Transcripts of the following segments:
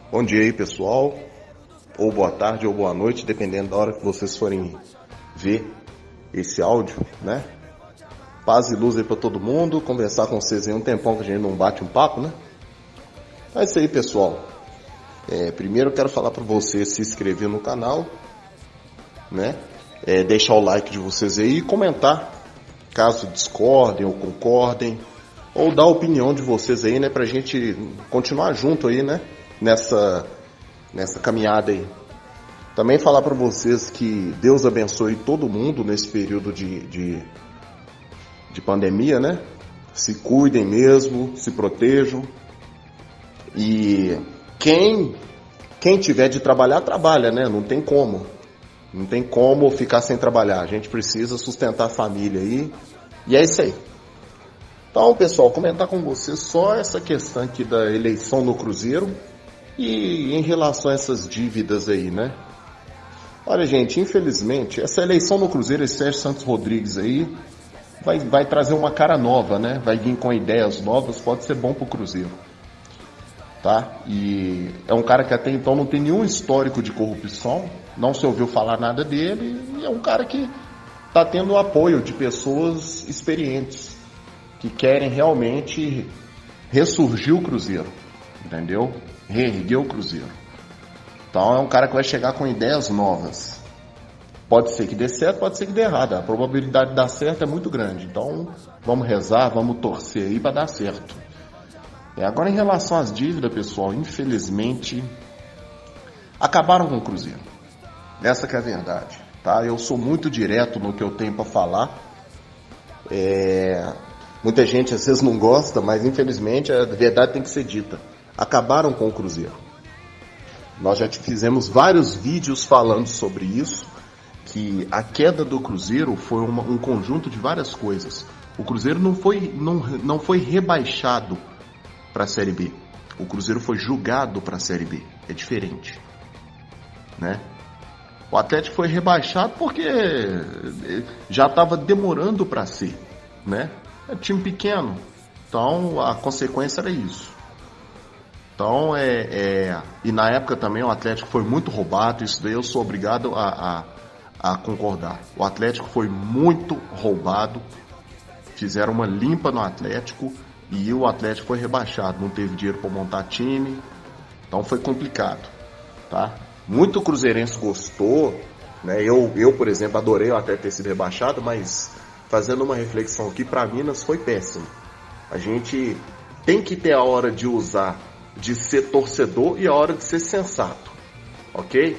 Bom dia aí, pessoal, ou boa tarde ou boa noite, dependendo da hora que vocês forem ver esse áudio, né? Paz e luz aí pra todo mundo, conversar com vocês aí um tempão que a gente não bate um papo, né? É isso aí, pessoal. Primeiro eu quero falar pra vocês se inscrever no canal, né? Deixar o like de vocês aí e comentar, caso discordem ou concordem, ou dar a opinião de vocês aí, né? Pra gente continuar junto aí, né? Nessa caminhada aí. Também falar para vocês que Deus abençoe todo mundo nesse período de pandemia, né? Se cuidem mesmo, se protejam. E quem tiver de trabalhar, trabalha, né? Não tem como. Não tem como ficar sem trabalhar. A gente precisa sustentar a família aí. E é isso aí. Então, pessoal, comentar com vocês só essa questão aqui da eleição no Cruzeiro. E em relação a essas dívidas aí, né? Olha, gente, infelizmente, essa eleição no Cruzeiro, esse Sérgio Santos Rodrigues aí, vai trazer uma cara nova, né? Vai vir com ideias novas, pode ser bom pro Cruzeiro. Tá? E é um cara que até então não tem nenhum histórico de corrupção, não se ouviu falar nada dele, e é um cara que tá tendo o apoio de pessoas experientes, que querem realmente ressurgir o Cruzeiro, entendeu? Reerguer o Cruzeiro. Então é um cara que vai chegar com ideias novas. Pode ser que dê certo, pode ser que dê errado. A probabilidade de dar certo é muito grande. Então vamos rezar, vamos torcer aí para dar certo. Agora em relação às dívidas, pessoal, infelizmente acabaram com o Cruzeiro. Essa que é a verdade. Tá? Eu sou muito direto no que eu tenho para falar. Muita gente às vezes não gosta, mas infelizmente a verdade tem que ser dita. Acabaram com o Cruzeiro. Nós já fizemos vários vídeos falando sobre isso, que a queda do Cruzeiro foi um conjunto de várias coisas. O Cruzeiro não foi rebaixado para a Série B. O Cruzeiro foi julgado para a Série B. É diferente, né? O Atlético foi rebaixado porque já estava demorando para ser, né? É time pequeno, então a consequência era isso. Então, e na época também o Atlético foi muito roubado, isso daí eu sou obrigado a concordar. O Atlético foi muito roubado, fizeram uma limpa no Atlético e o Atlético foi rebaixado, não teve dinheiro para montar time, então foi complicado, tá? Muito cruzeirense gostou, né? Eu, por exemplo, adorei o Atlético ter sido rebaixado, mas fazendo uma reflexão aqui, para Minas foi péssimo. A gente tem que ter a hora de usar, de ser torcedor e a hora de ser sensato, ok?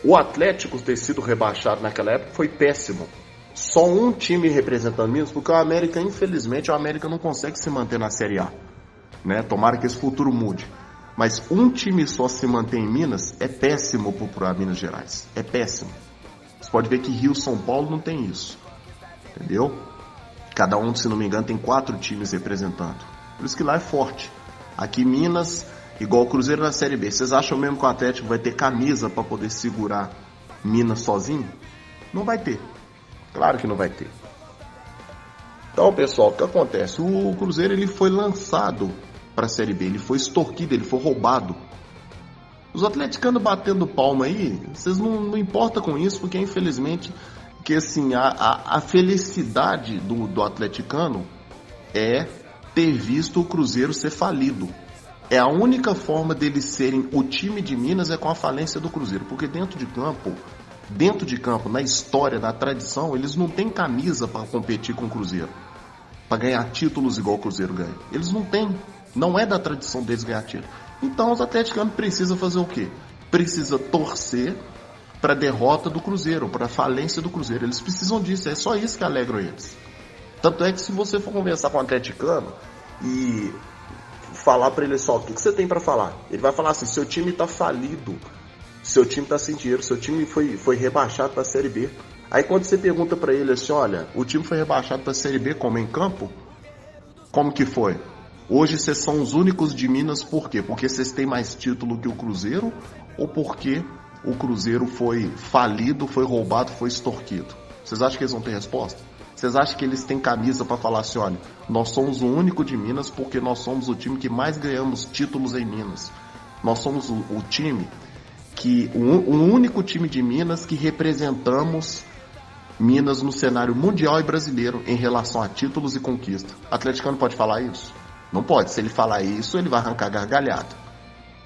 O Atlético ter sido rebaixado naquela época foi péssimo. Só um time representando Minas, porque o América, infelizmente, o América não consegue se manter na Série A, né? Tomara que esse futuro mude. Mas um time só se manter em Minas é péssimo para Minas Gerais. É péssimo. Você pode ver que Rio e São Paulo não tem isso, entendeu? Cada um, se não me engano, tem 4 times representando. Por isso que lá é forte. Aqui Minas, igual o Cruzeiro na Série B. Vocês acham mesmo que o Atlético vai ter camisa para poder segurar Minas sozinho? Não vai ter. Claro que não vai ter. Então, pessoal, o que acontece? O Cruzeiro ele foi lançado para a Série B. Ele foi extorquido, ele foi roubado. Os atleticanos batendo palma aí, vocês não importam com isso, porque infelizmente que, assim, a felicidade do atleticano é ter visto o Cruzeiro ser falido. É a única forma deles serem o time de Minas é com a falência do Cruzeiro, porque dentro de campo, na história, na tradição, eles não têm camisa para competir com o Cruzeiro, para ganhar títulos igual o Cruzeiro ganha. Eles não têm, não é da tradição deles ganhar título. Então os atleticanos precisam fazer o quê? Precisa torcer para a derrota do Cruzeiro, para a falência do Cruzeiro. Eles precisam disso, é só isso que alegra eles. Tanto é que se você for conversar com um atleticano e falar para ele só, o que você tem para falar? Ele vai falar assim, seu time tá falido, seu time tá sem dinheiro, seu time foi rebaixado para a Série B. Aí quando você pergunta para ele assim, olha, o time foi rebaixado para a Série B como em campo? Como que foi? Hoje vocês são os únicos de Minas, por quê? Porque vocês têm mais título que o Cruzeiro ou porque o Cruzeiro foi falido, foi roubado, foi extorquido? Vocês acham que eles vão ter resposta? Vocês acham que eles têm camisa para falar assim, olha, nós somos o único de Minas porque nós somos o time que mais ganhamos títulos em Minas. Nós somos o time o único time de Minas que representamos Minas no cenário mundial e brasileiro em relação a títulos e conquista. O atleticano pode falar isso? Não pode. Se ele falar isso, ele vai arrancar gargalhada.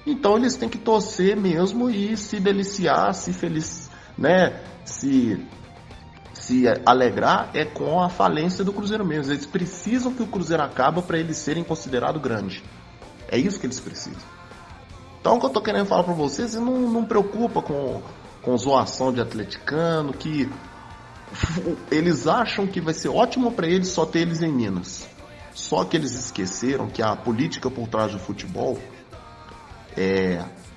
Então eles têm que torcer mesmo e se deliciar, se alegrar com a falência do Cruzeiro mesmo. Eles precisam que o Cruzeiro acabe para eles serem considerados grandes. É isso que eles precisam. Então o que eu tô querendo falar para vocês, não preocupa com zoação de atleticano, que eles acham que vai ser ótimo para eles só ter eles em Minas. Só que eles esqueceram que a política por trás do futebol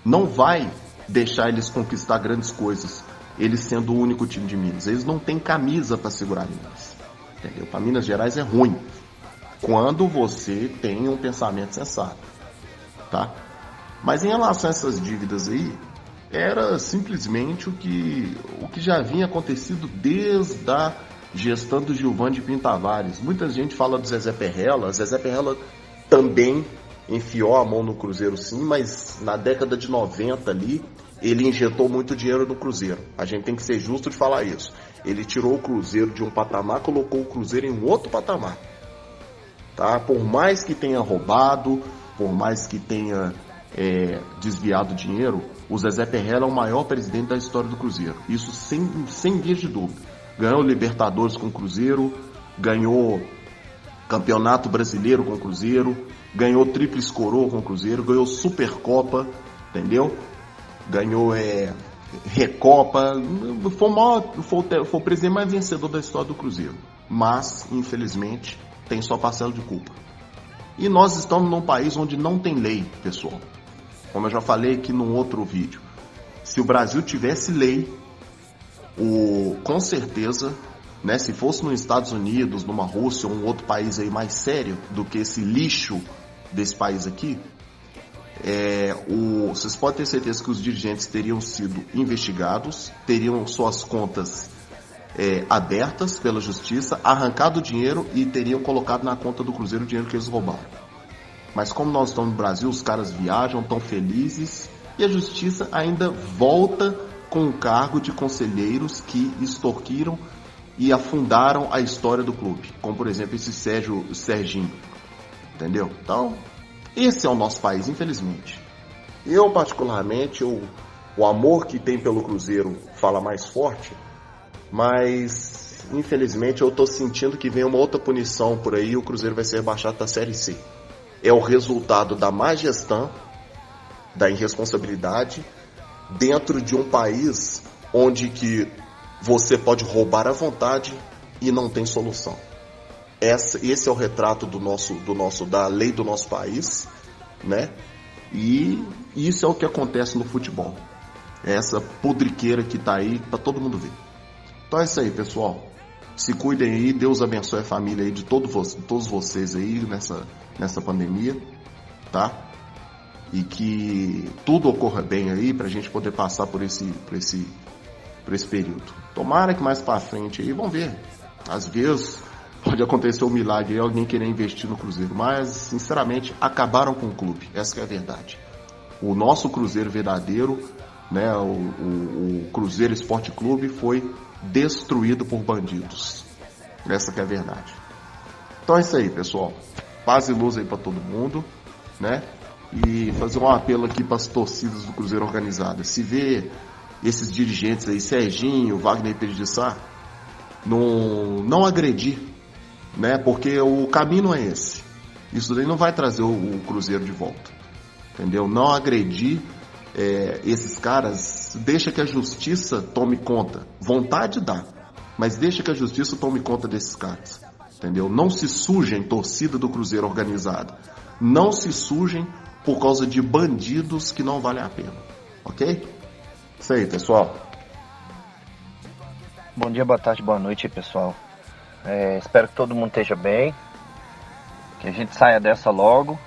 não vai deixar eles conquistar grandes coisas, eles sendo o único time de Minas. Eles não têm camisa para segurar Minas. Entendeu? Para Minas Gerais é ruim quando você tem um pensamento sensato, tá? Mas em relação a essas dívidas aí, era simplesmente o que já vinha acontecido desde a gestão do Gilvan de Pinto Tavares. Muita gente fala do Zezé Perrella. Zezé Perrella também enfiou a mão no Cruzeiro sim, mas na década de 90 ali, ele injetou muito dinheiro no Cruzeiro. A gente tem que ser justo de falar isso. Ele tirou o Cruzeiro de um patamar, colocou o Cruzeiro em um outro patamar. Tá? Por mais que tenha roubado, por mais que tenha desviado dinheiro, o Zezé Perrella é o maior presidente da história do Cruzeiro. Isso sem dias de dúvida. Ganhou Libertadores com o Cruzeiro, ganhou Campeonato Brasileiro com o Cruzeiro, ganhou Tríplice Coroa com o Cruzeiro, ganhou Supercopa, entendeu? Ganhou Recopa, foi o presidente mais vencedor da história do Cruzeiro. Mas, infelizmente, tem só parcela de culpa. E nós estamos num país onde não tem lei, pessoal. Como eu já falei aqui num outro vídeo. Se o Brasil tivesse lei, com certeza, né, se fosse nos Estados Unidos, numa Rússia ou um outro país aí mais sério do que esse lixo desse país aqui, vocês podem ter certeza que os dirigentes teriam sido investigados, teriam suas contas abertas pela justiça, arrancado o dinheiro e teriam colocado na conta do Cruzeiro o dinheiro que eles roubaram. Mas como nós estamos no Brasil, os caras viajam, estão felizes, e a justiça ainda volta com o cargo de conselheiros que extorquiram e afundaram a história do clube, como por exemplo esse Serginho, entendeu? Então, esse é o nosso país, infelizmente. Eu particularmente, o amor que tem pelo Cruzeiro fala mais forte, mas infelizmente eu estou sentindo que vem uma outra punição por aí e o Cruzeiro vai ser rebaixado da Série C. É o resultado da má gestão, da irresponsabilidade, dentro de um país onde que você pode roubar à vontade e não tem solução. Esse é o retrato da lei do nosso país, né? E isso é o que acontece no futebol. É essa podriqueira que tá aí para todo mundo ver. Então é isso aí, pessoal. Se cuidem aí, Deus abençoe a família aí de todos vocês aí nessa pandemia, tá? E que tudo ocorra bem aí pra gente poder passar por esse período. Tomara que mais pra frente aí, vamos ver. Às vezes pode acontecer um milagre aí, alguém querer investir no Cruzeiro, mas sinceramente acabaram com o clube, essa que é a verdade. O nosso Cruzeiro verdadeiro, né, o Cruzeiro Esporte Clube foi destruído por bandidos. Essa que é a verdade. Então é isso aí, pessoal. Paz e luz aí pra todo mundo, né? E fazer um apelo aqui para as torcidas do Cruzeiro organizada. Se vê esses dirigentes aí, Serginho, Wagner Perdissá, não agredir, né? Porque o caminho não é esse. Isso daí não vai trazer o Cruzeiro de volta, entendeu? Não agredir esses caras, deixa que a justiça tome conta. Vontade dá, mas deixa que a justiça tome conta desses caras, entendeu? Não se sujem, torcida do Cruzeiro organizada. Não se sujem por causa de bandidos que não valem a pena, ok? Isso aí, pessoal. Bom dia, boa tarde, boa noite, pessoal. Espero que todo mundo esteja bem, que a gente saia dessa logo,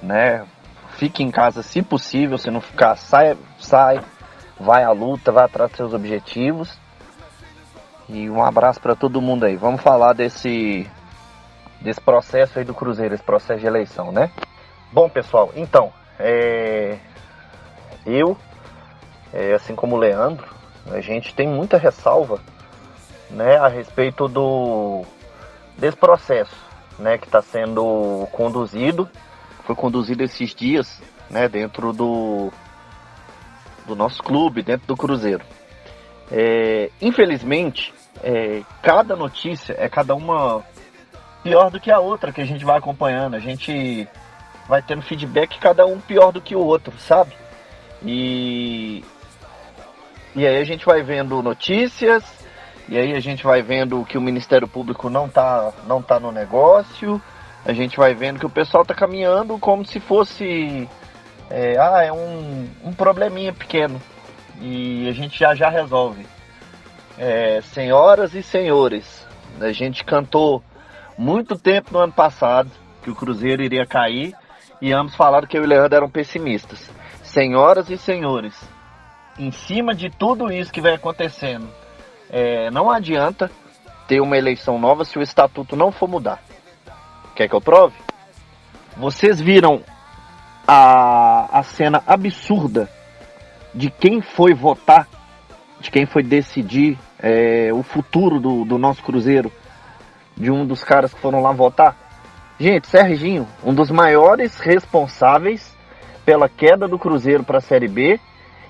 né? Fique em casa se possível, se não ficar, sai, vai à luta, vai atrás dos seus objetivos. E um abraço para todo mundo aí. Vamos falar desse processo aí do Cruzeiro, esse processo de eleição, né? Bom, pessoal, então, eu, assim como o Leandro, a gente tem muita ressalva, né, a respeito desse processo, né, que está sendo conduzido, foi conduzido esses dias, né, dentro do nosso clube, dentro do Cruzeiro. Infelizmente, cada notícia é cada uma pior do que a outra que a gente vai acompanhando. A gente vai tendo feedback, cada um pior do que o outro, sabe? E aí a gente vai vendo notícias, e aí a gente vai vendo que o Ministério Público não tá no negócio, a gente vai vendo que o pessoal tá caminhando como se fosse um probleminha pequeno, e a gente já resolve. Senhoras e senhores, a gente cantou muito tempo no ano passado que o Cruzeiro iria cair, e ambos falaram que eu e o Leandro eram pessimistas. Senhoras e senhores, em cima de tudo isso que vem acontecendo, não adianta ter uma eleição nova se o estatuto não for mudar. Quer que eu prove? Vocês viram a cena absurda de quem foi votar, de quem foi decidir o futuro do nosso Cruzeiro, de um dos caras que foram lá votar? Gente, Serginho, um dos maiores responsáveis pela queda do Cruzeiro para a Série B,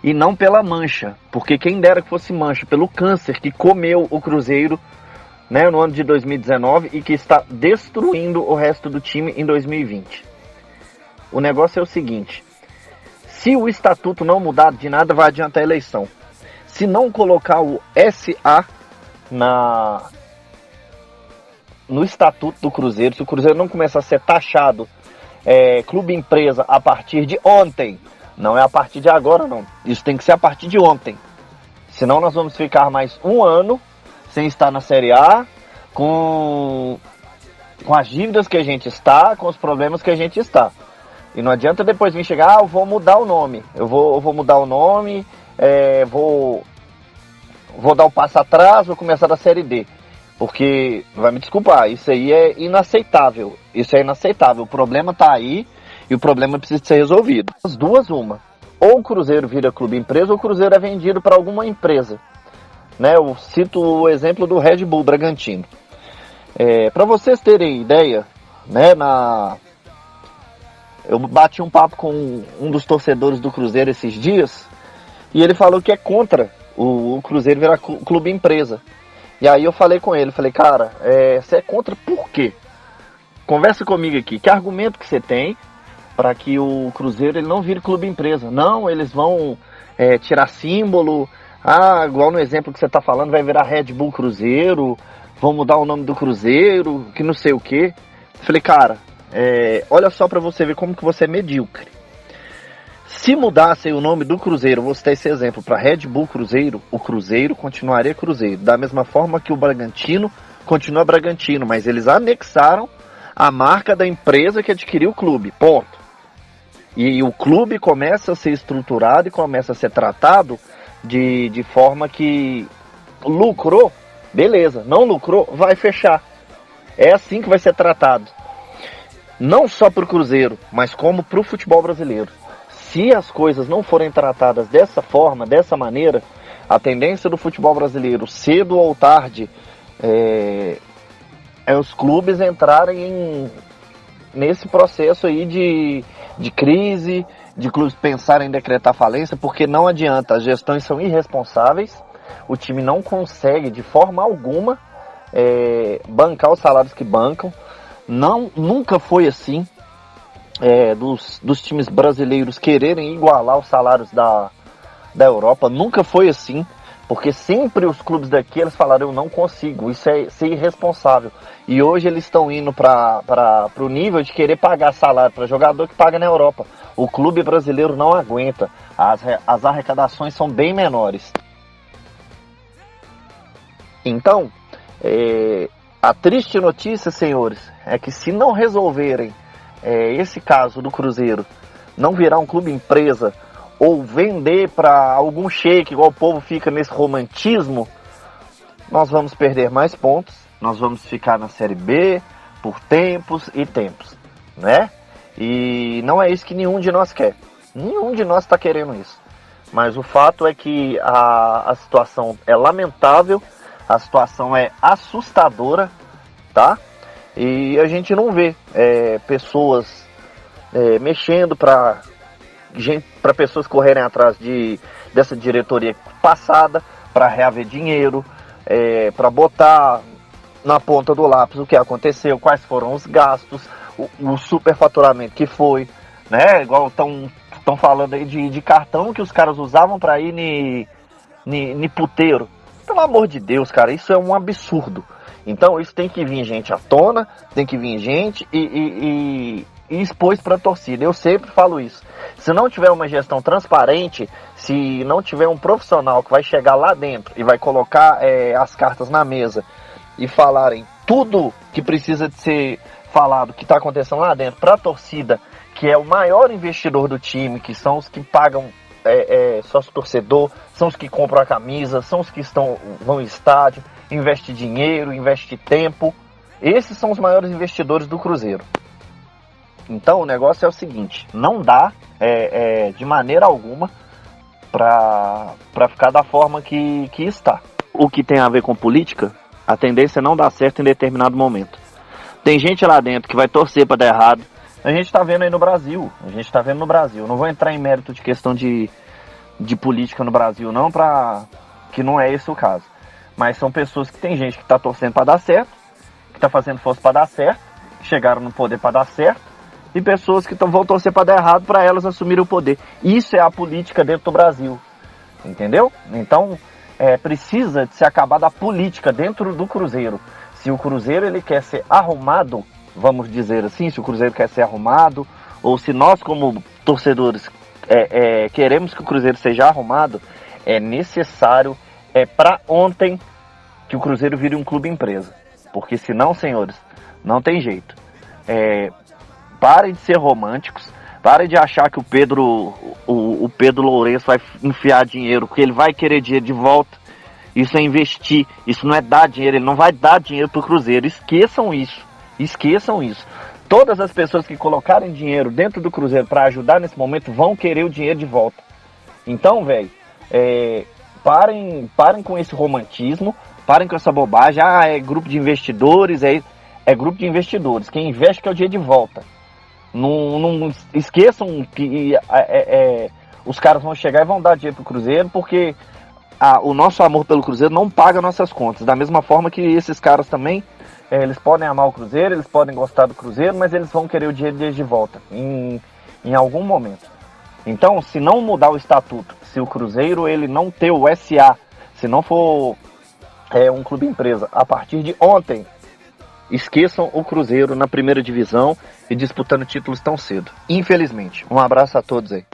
e não pela mancha, porque quem dera que fosse mancha, pelo câncer que comeu o Cruzeiro, né, no ano de 2019 e que está destruindo o resto do time em 2020. O negócio é o seguinte: se o estatuto não mudar, de nada vai adiantar a eleição. Se não colocar o SA no estatuto do Cruzeiro, se o Cruzeiro não começar a ser taxado clube empresa a partir de ontem, não é a partir de agora não, isso tem que ser a partir de ontem, senão nós vamos ficar mais um ano sem estar na Série A, com as dívidas que a gente está, com os problemas que a gente está. E não adianta depois vir chegar, eu vou mudar o nome, eu vou mudar o nome, vou dar o passo atrás, vou começar da Série D. Porque, vai me desculpar, isso aí é inaceitável. Isso é inaceitável. O problema tá aí e o problema precisa ser resolvido. As duas, uma. Ou o Cruzeiro vira clube empresa ou o Cruzeiro é vendido para alguma empresa. Né? Eu cito o exemplo do Red Bull Bragantino. Para vocês terem ideia, né, eu bati um papo com um dos torcedores do Cruzeiro esses dias e ele falou que é contra o Cruzeiro virar clube empresa. E aí eu falei com ele, falei, cara, você é contra por quê? Conversa comigo aqui, que argumento que você tem para que o Cruzeiro ele não vire clube empresa? Não, eles vão tirar símbolo, igual no exemplo que você está falando, vai virar Red Bull Cruzeiro, vão mudar o nome do Cruzeiro, que não sei o quê. Eu falei, cara, olha só para você ver como que você é medíocre. Se mudasse o nome do Cruzeiro, vou citar esse exemplo, para Red Bull Cruzeiro, o Cruzeiro continuaria Cruzeiro. Da mesma forma que o Bragantino continua Bragantino, mas eles anexaram a marca da empresa que adquiriu o clube, ponto. E o clube começa a ser estruturado e começa a ser tratado de forma que lucrou, beleza, não lucrou, vai fechar. É assim que vai ser tratado. Não só para o Cruzeiro, mas como para o futebol brasileiro. Se as coisas não forem tratadas dessa forma, dessa maneira, a tendência do futebol brasileiro, cedo ou tarde, é os clubes entrarem nesse processo aí de crise, de clubes pensarem em decretar falência, porque não adianta, as gestões são irresponsáveis, o time não consegue de forma alguma bancar os salários que bancam, nunca foi assim. Dos times brasileiros quererem igualar os salários da Europa, nunca foi assim, porque sempre os clubes daqui eles falaram, eu não consigo, isso é ser irresponsável, e hoje eles estão indo para o nível de querer pagar salário para jogador que paga na Europa. O clube brasileiro não aguenta, as arrecadações são bem menores. Então, a triste notícia, senhores, é que se não resolverem esse caso do Cruzeiro, não virar um clube empresa ou vender para algum sheik, igual o povo fica nesse romantismo, nós vamos perder mais pontos, nós vamos ficar na Série B por tempos e tempos, né? E não é isso que nenhum de nós quer. Nenhum de nós está querendo isso. Mas o fato é que a situação é lamentável, a situação é assustadora, tá? E a gente não vê pessoas mexendo para pessoas correrem atrás dessa diretoria passada, para reaver dinheiro, para botar na ponta do lápis o que aconteceu, quais foram os gastos, o superfaturamento que foi, né? Igual estão falando aí de cartão que os caras usavam para ir ni puteiro. Pelo amor de Deus, cara, isso é um absurdo. Então isso tem que vir gente à tona, tem que vir gente e expor para a torcida. Eu sempre falo isso. Se não tiver uma gestão transparente, se não tiver um profissional que vai chegar lá dentro e vai colocar as cartas na mesa e falarem tudo que precisa de ser falado, que está acontecendo lá dentro, para a torcida, que é o maior investidor do time, que são os que pagam sócio torcedor, são os que compram a camisa, são os que vão ao estádio, investe dinheiro, investe tempo. Esses são os maiores investidores do Cruzeiro. Então o negócio é o seguinte, não dá de maneira alguma para ficar da forma que está. O que tem a ver com política, a tendência é não dar certo em determinado momento. Tem gente lá dentro que vai torcer para dar errado. A gente está vendo aí no Brasil. Não vou entrar em mérito de questão de política no Brasil, não, que não é esse o caso. Mas são pessoas que tem gente que está torcendo para dar certo, que está fazendo força para dar certo, que chegaram no poder para dar certo, e pessoas que vão torcer para dar errado para elas assumirem o poder. Isso é a política dentro do Brasil. Entendeu? Então, precisa de se acabar da política dentro do Cruzeiro. Se o Cruzeiro ele quer ser arrumado, vamos dizer assim, se o Cruzeiro quer ser arrumado, ou se nós como torcedores queremos que o Cruzeiro seja arrumado, é necessário, para ontem, que o Cruzeiro vire um clube empresa. Porque senão, senhores, não tem jeito. Parem de ser românticos, parem de achar que o Pedro Lourenço vai enfiar dinheiro, porque ele vai querer dinheiro de volta. Isso é investir, isso não é dar dinheiro, ele não vai dar dinheiro pro Cruzeiro. Esqueçam isso. Todas as pessoas que colocarem dinheiro dentro do Cruzeiro para ajudar nesse momento vão querer o dinheiro de volta. Então, velho, parem com esse romantismo, parem com essa bobagem. É grupo de investidores, é grupo de investidores. Quem investe quer o dinheiro de volta. Não esqueçam que os caras vão chegar e vão dar dinheiro pro Cruzeiro, porque o nosso amor pelo Cruzeiro não paga nossas contas. Da mesma forma que esses caras também, eles podem amar o Cruzeiro, eles podem gostar do Cruzeiro, mas eles vão querer o dinheiro deles de volta, em algum momento. Então, se não mudar o estatuto, se o Cruzeiro ele não ter o SA, se não for um clube empresa, a partir de ontem, esqueçam o Cruzeiro na primeira divisão e disputando títulos tão cedo. Infelizmente. Um abraço a todos aí.